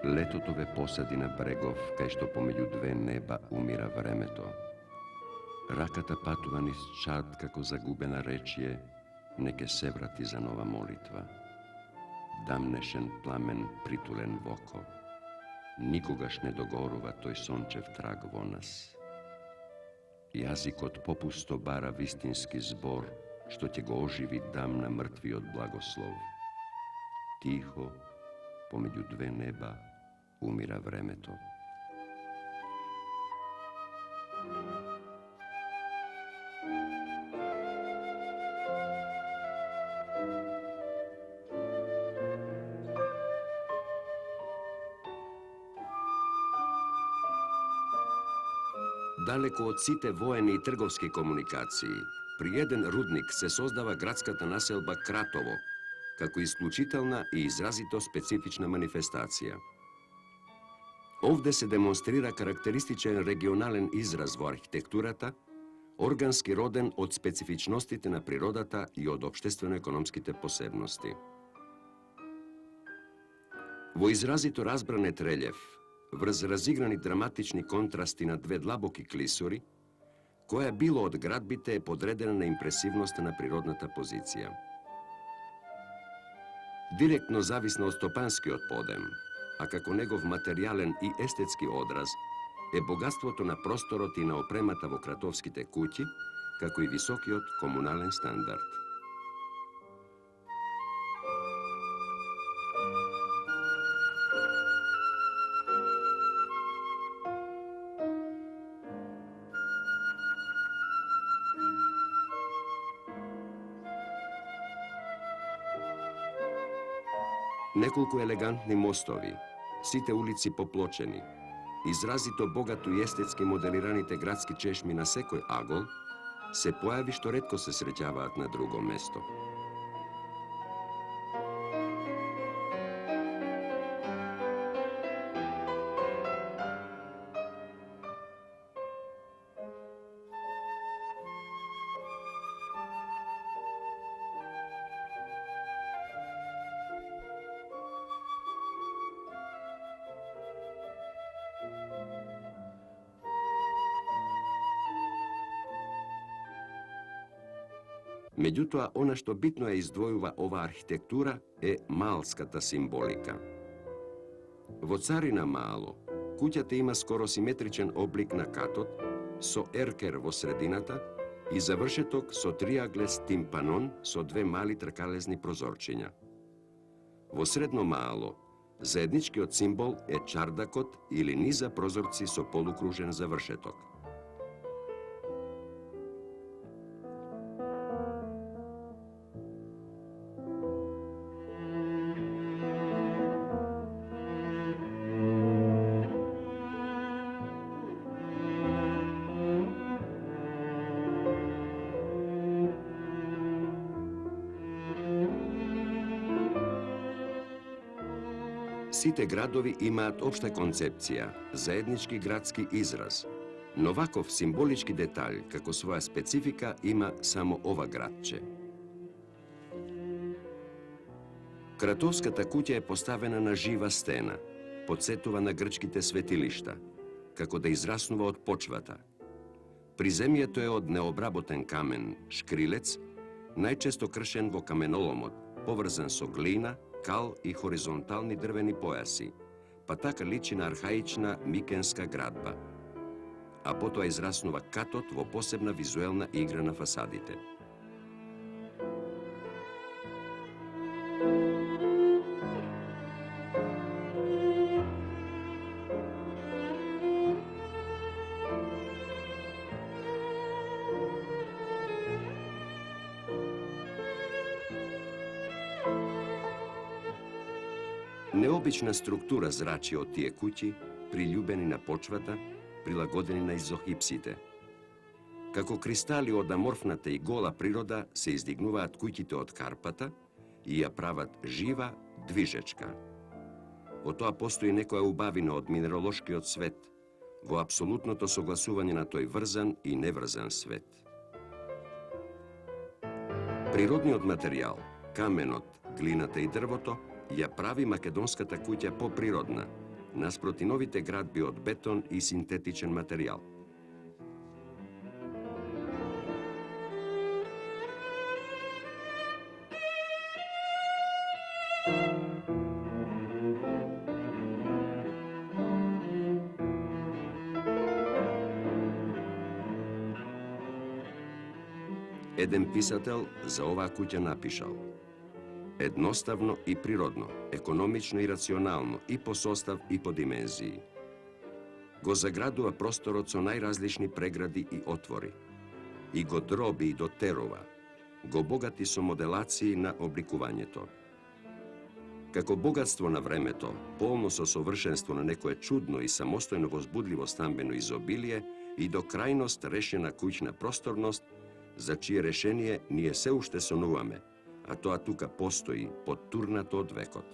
Letotove posadi na bregov, kaj što pomеѓу две неба умира времето. Раката патува низ чад како загубена речје, неке се врати за нова молитва. Дамнешен пламен притулен во око. Никогаш не догорува тој сончев траг во нас. Јазикот попусто бара вистински збор, што ќе го оживи дам на мртвиот благослов. Тихо, помеѓу две неба, умира времето. Далеко од сите воени и трговски комуникации, при еден рудник се создава градската населба Кратово, како исклучителна и изразито специфична манифестација. Овде се демонстрира карактеристичен регионален израз во архитектурата, органски роден од специфичностите на природата и од општествено-економските посебности. Во изразито разбранет релјеф, врз разиграни драматични контрасти на две длабоки клисури, која било од градбите е подредена на импресивноста на природната позиција. Директно зависна од стопанскиот подем, а како негов материјален и естетски одраз, е богатството на просторот и на опремата во кратовските куќи, како и високиот комунален стандард. Неколку елегантни мостови, сите улици поплочени, изразито богато и естетски моделираните градски чешми на секој агол, се појави што ретко се среќаваат на друго место. Меѓутоа, она што битно ја издвојува ова архитектура е маалската символика. Во Царина Маало, куќата има скоро симетричен облик на катот, со еркер во средината и завршеток со триаглес тимпанон со две мали тркалезни прозорчиња. Во Средно Маало, заедничкиот символ е чардакот или низа прозорци со полукружен завршеток. Сите градови имаат општа концепција, заеднички градски израз, но ваков символички детаљ како своја специфика има само ова градче. Кратовската куќа е поставена на жива стена, потсетува на грчките светилишта, како да израснува од почвата. Приземјето е од необработен камен, шкрилец, најчесто кршен во каменоломот, поврзан со глина, кал и хоризонтални дрвени појаси, па така личи на архаична микенска градба. А потоа израснува катот во посебна визуелна игра на фасадите. Необична структура зрачи од тие куќи, приљубени на почвата, прилагодени на изохипсите. Како кристали од аморфната и гола природа се издигнуваат куќите од карпата и ја прават жива, движечка. Во тоа постои некоја убавина од минералошкиот свет, во апсолутното согласување на тој врзан и неврзан свет. Природниот материјал, каменот, глината и дрвото, ја прави македонската куќа поприродна, наспроти новите градби од бетон и синтетичен материјал. Еден писател за оваа куќа напишал: едноставно и природно, економично и рационално, и по состав и по димензии. Го заградува просторот со најразлични прегради и отвори, и го дроби и дотерува, го богати со моделации на обликувањето. Како богатство на времето, полно со совршенство на некое чудно и самостојно возбудливо стамбено изобилие и до крајност решена куќна просторност, за чие решение ние се уште сонуваме, а тоа тука постои, поттурнато од векот.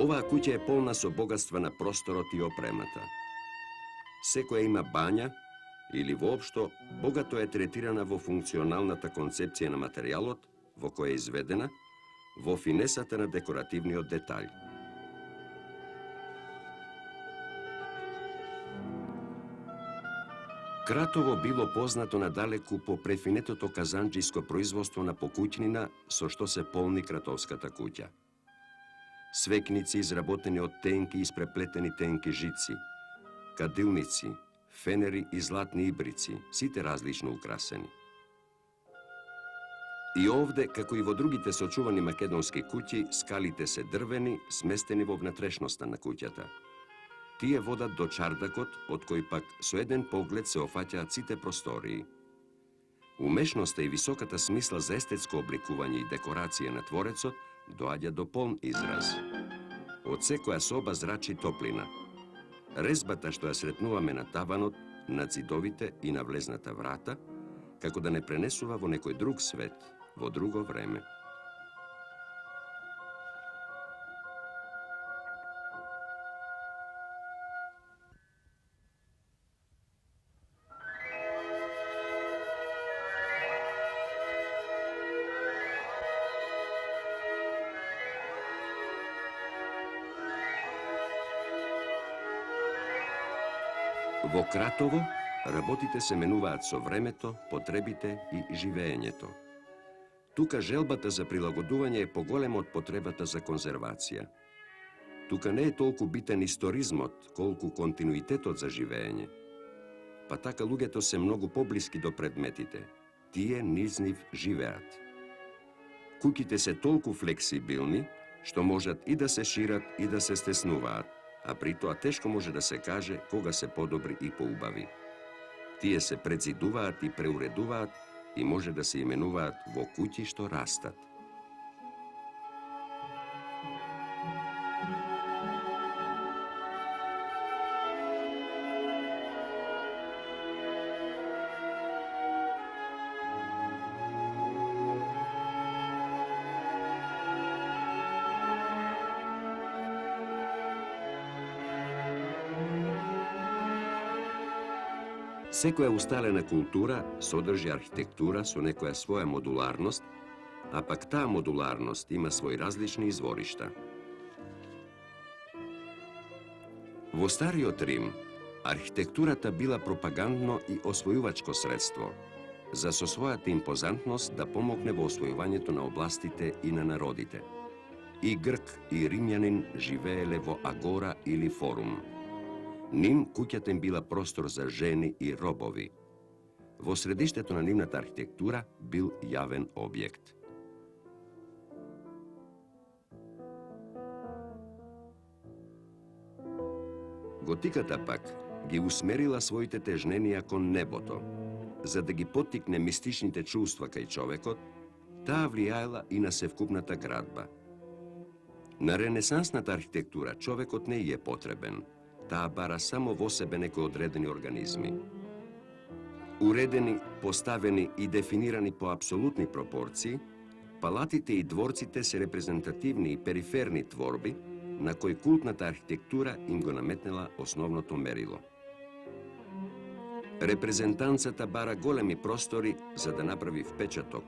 Оваа куќа е полна со богатства на просторот и опремата. Секоја има бања или воопшто богато е третирана во функционалната концепција на материјалот во која е изведена, во финесата на декоративниот детаљ. Кратово било познато надалеку по префинетото казанџиско производство на покуќнина со што се полни кратовската куќа. Свекници изработени од тенки и испреплетени тенки жици, кадилници, фенери и златни ибрици, сите различно украсени. И овде, како и во другите сочувани македонски куќи, скалите се дрвени, сместени во внатрешноста на куќата. Тие водат до чардакот, од кој пак со еден поглед се офаќаат сите простории. Умешноста и високата смисла за естетско обликување и декорација на творецот доаѓа до полн израз. Од секоја соба зрачи топлина. Резбата што ја сретнуваме на таванот, на зидовите и на влезната врата, како да не пренесува во некој друг свет, во друго време. Во Кратово, работите се менуваат со времето, потребите и живеењето. Тука желбата за прилагодување е поголема од потребата за конзервација. Тука не е толку битен историзмот, колку континуитетот за живеење. Па така луѓето се многу поблиски до предметите. Тие низ нив живеат. Куќите се толку флексибилни, што можат и да се шират и да се стеснуваат, а при тоа тешко може да се каже кога се подобри и поубави. Тие се предзидуваат и преуредуваат и може да се именуваат во куќи што растат. Секоја усталена култура содржи архитектура со некоја своја модуларност, а пак таа модуларност има свои различни изворишта. Во Стариот Рим, архитектурата била пропагандно и освојувачко средство, за со својата импозантност да помогне во освојувањето на областите и на народите. И грк и римјанин живееле во агора или форум. Ним куќата им била простор за жени и робови. Во средиштето на нивната архитектура бил јавен објект. Готиката пак ги усмерила своите тежненија кон небото. За да ги поттикне мистичните чувства кај човекот, таа влијаела и на севкупната градба. На ренесансната архитектура човекот не е потребен. Таа бара само во себе некои одредени организми. Уредени, поставени и дефинирани по апсолутни пропорции, палатите и дворците се репрезентативни и периферни творби на кои култната архитектура им го наметнела основното мерило. Репрезентанцата бара големи простори за да направи впечаток,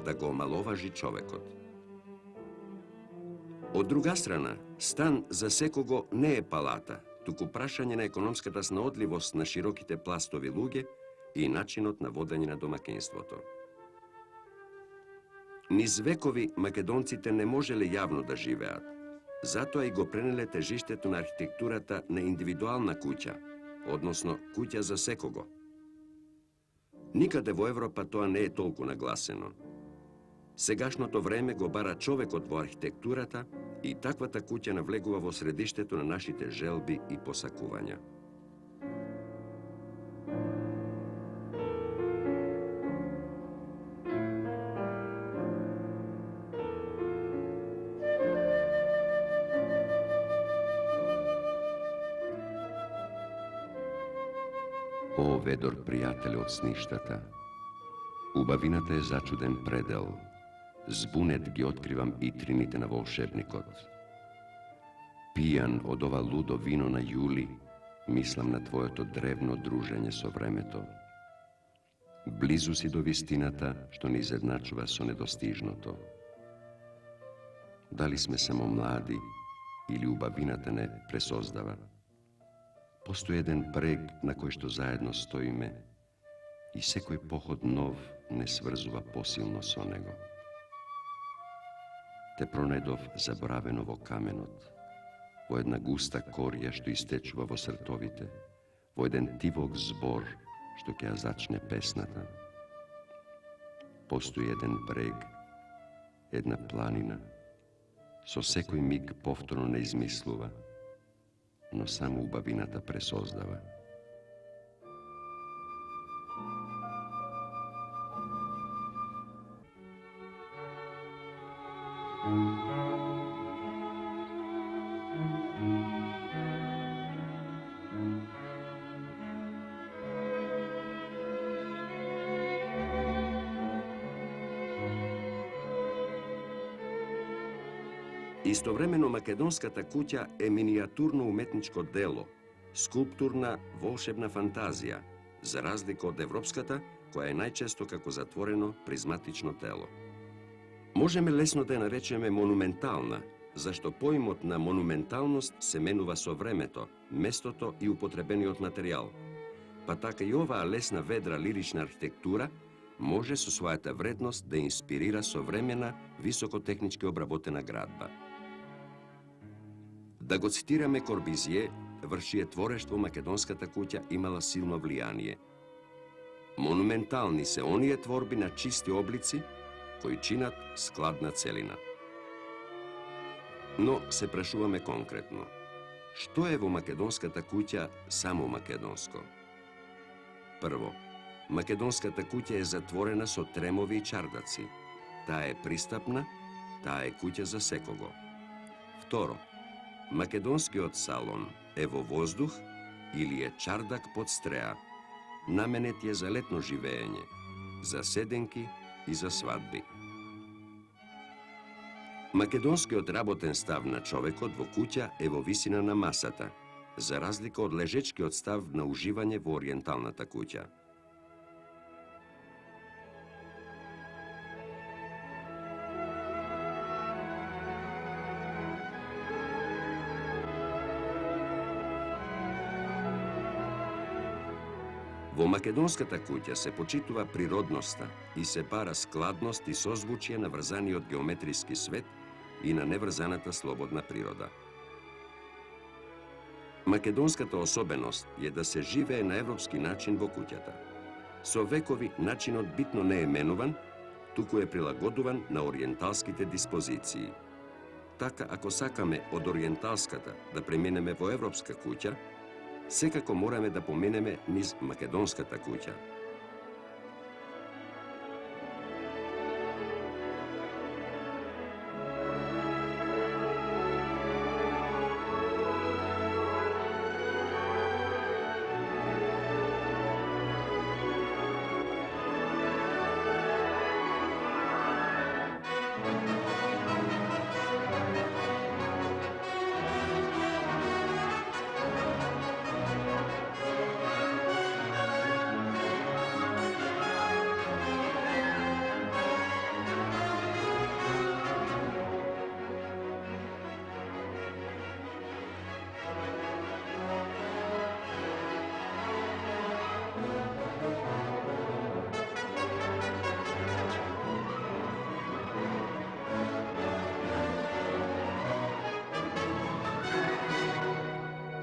да го омаловажи човекот. Од друга страна, стан за секого не е палата, туку прашање на економската снаодливост на широките пластови луѓе и начинот на водење на домакинството. Низ векови македонците не можеле јавно да живеат, затоа и го пренеле тежиштето на архитектурата на индивидуална куќа, односно куќа за секого. Никаде во Европа тоа не е толку нагласено. Сегашното време го бара човекот во архитектурата и таквата куќа навлегува во средиштето на нашите желби и посакувања. О, ведор пријателе од сништата, убавината е зачуден предел, збунет ги откривам итрините на волшебникот. Пијан од ова лудо вино на јули, мислам на твоето древно дружење со времето. Близу си до вистината, што ни изедначува со недостижното. Дали сме само млади, или убавината не пресоздава? Постои еден брег на кој што заедно стоиме и секој поход нов не сврзува посилно со него. Те пронајдов заборавено во каменот, во една густа корија што истечува во сртовите, во еден тивок збор што ќе ја зачне песната. Постои еден брег, една планина, со секој миг повторно не измислува, но само убавината пресоздава. Истовремено македонската куќа е минијатурно уметничко дело, скулптурна волшебна фантазија, за разлика од европската, која е најчесто како затворено призматично тело. Можеме лесно да ја наречеме монументална, зашто поимот на монументалност се менува со времето, местото и употребениот материјал. Па така и оваа лесна ведра лирична архитектура може со својата вредност да инспирира современа, високотехнички обработена градба. Да го цитираме Корбизје, вршие творештво македонската куќа имала силно влијание. Монументални се оние творби на чисти облици, кои чинат складна целина. Но се прашуваме конкретно. Што е во македонската куќа само македонско? Прво, македонската куќа е затворена со тремови и чардаци. Таа е пристапна, таа е куќа за секого. Второ, македонскиот салон е во воздух или е чардак под стреа. Наменет е за летно живеење, за седенки и за свадби. Македонскиот работен став на човекот во куќа е во висина на масата, за разлика од лежечкиот став на уживање во ориенталната куќа. Во македонската куќа се почитува природноста и се бара складност и созвучие на врзаниот геометриски свет и на неврзаната слободна природа. Македонската особеност е да се живее на европски начин во куќата. Со векови начинот битно не е менуван, туку е прилагодуван на ориенталските диспозиции. Така, ако сакаме од ориенталската да преминеме во европска куќа, секако мораме да поминеме низ македонската куќа.